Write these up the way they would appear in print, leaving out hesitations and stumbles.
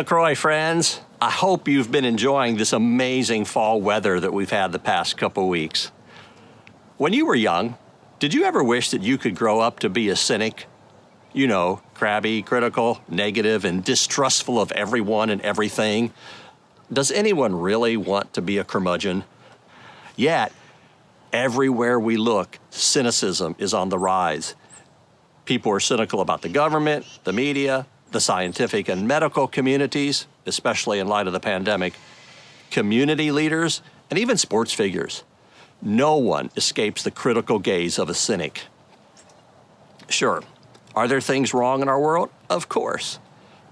Croix, friends. I hope you've been enjoying this amazing fall weather that we've had the past couple weeks. When you were young, did you ever wish that you could grow up to be a cynic? You know, crabby, critical, negative, and distrustful of everyone and everything. Does anyone really want to be a curmudgeon? Yet, everywhere we look, cynicism is on the rise. People are cynical about the government, the media, the scientific and medical communities, especially in light of the pandemic, community leaders, and even sports figures. No one escapes the critical gaze of a cynic. Sure, are there things wrong in our world? Of course.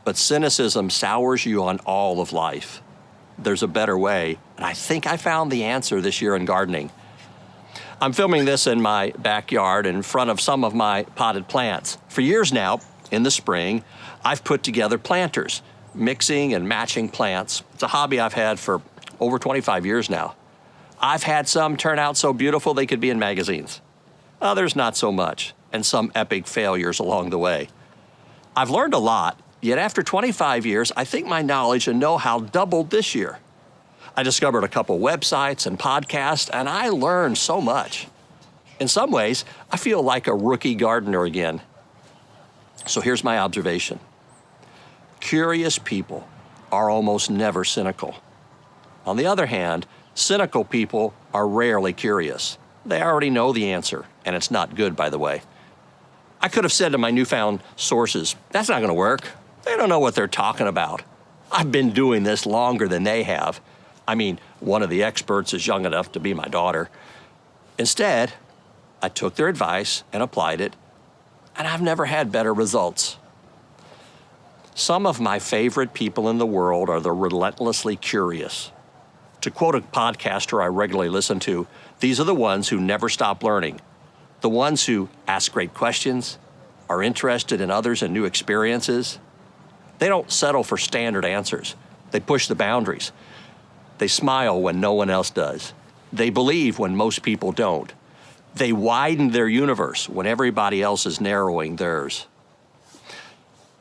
But cynicism sours you on all of life. There's a better way, and I think I found the answer this year in gardening. I'm filming this in my backyard in front of some of my potted plants. For years now, in the spring, I've put together planters, mixing and matching plants. It's a hobby I've had for over 25 years now. I've had some turn out so beautiful they could be in magazines. Others not so much, and some epic failures along the way. I've learned a lot, yet after 25 years, I think my knowledge and know-how doubled this year. I discovered a couple websites and podcasts, and I learned so much. In some ways, I feel like a rookie gardener again. So here's my observation. Curious people are almost never cynical. On the other hand, cynical people are rarely curious. They already know the answer, and it's not good, by the way. I could have said to my newfound sources, that's not going to work. They don't know what they're talking about. I've been doing this longer than they have. I mean, one of the experts is young enough to be my daughter. Instead, I took their advice and applied it, and I've never had better results. Some of my favorite people in the world are the relentlessly curious. To quote a podcaster I regularly listen to, these are the ones who never stop learning. The ones who ask great questions, are interested in others and new experiences. They don't settle for standard answers. They push the boundaries. They smile when no one else does. They believe when most people don't. They widen their universe when everybody else is narrowing theirs.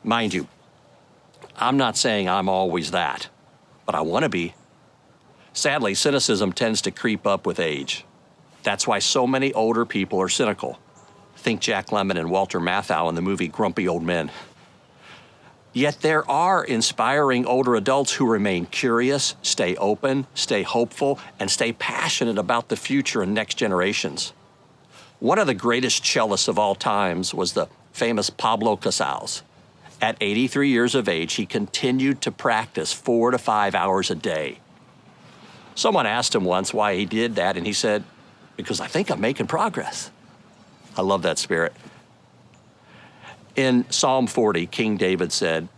Mind you, I'm not saying I'm always that, but I want to be. Sadly, cynicism tends to creep up with age. That's why so many older people are cynical. Think Jack Lemmon and Walter Matthau in the movie Grumpy Old Men. Yet there are inspiring older adults who remain curious, stay open, stay hopeful, and stay passionate about the future and next generations. One of the greatest cellists of all times was the famous Pablo Casals. At 83 years of age, he continued to practice 4 to 5 hours a day. Someone asked him once why he did that, and he said, because I think I'm making progress. I love that spirit. In Psalm 40, King David said,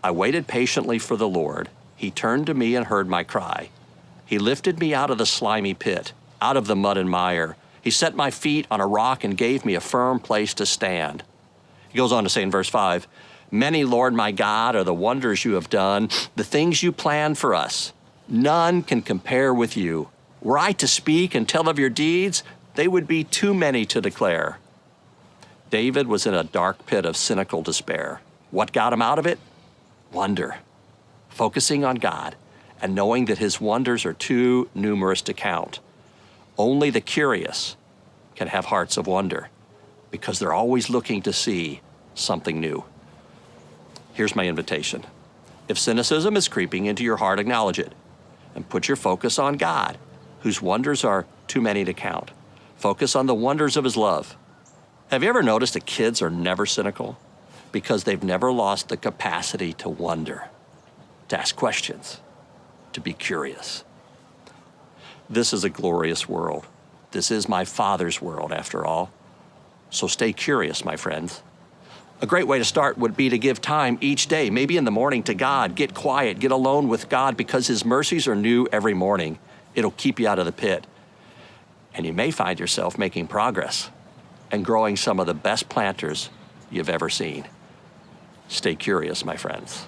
I waited patiently for the Lord. He turned to me and heard my cry. He lifted me out of the slimy pit, out of the mud and mire. He set my feet on a rock and gave me a firm place to stand. He goes on to say in verse 5, Many, Lord my God, are the wonders you have done, the things you planned for us. None can compare with you. Were I to speak and tell of your deeds, they would be too many to declare. David was in a dark pit of cynical despair. What got him out of it? Wonder. Focusing on God and knowing that his wonders are too numerous to count. Only the curious can have hearts of wonder because they're always looking to see something new. Here's my invitation. If cynicism is creeping into your heart, acknowledge it and put your focus on God, whose wonders are too many to count. Focus on the wonders of his love. Have you ever noticed that kids are never cynical? Because they've never lost the capacity to wonder, to ask questions, to be curious. This is a glorious world. This is my Father's world, after all. So stay curious, my friends. A great way to start would be to give time each day, maybe in the morning, to God. Get quiet, get alone with God, because his mercies are new every morning. It'll keep you out of the pit. And you may find yourself making progress and growing some of the best planters you've ever seen. Stay curious, my friends.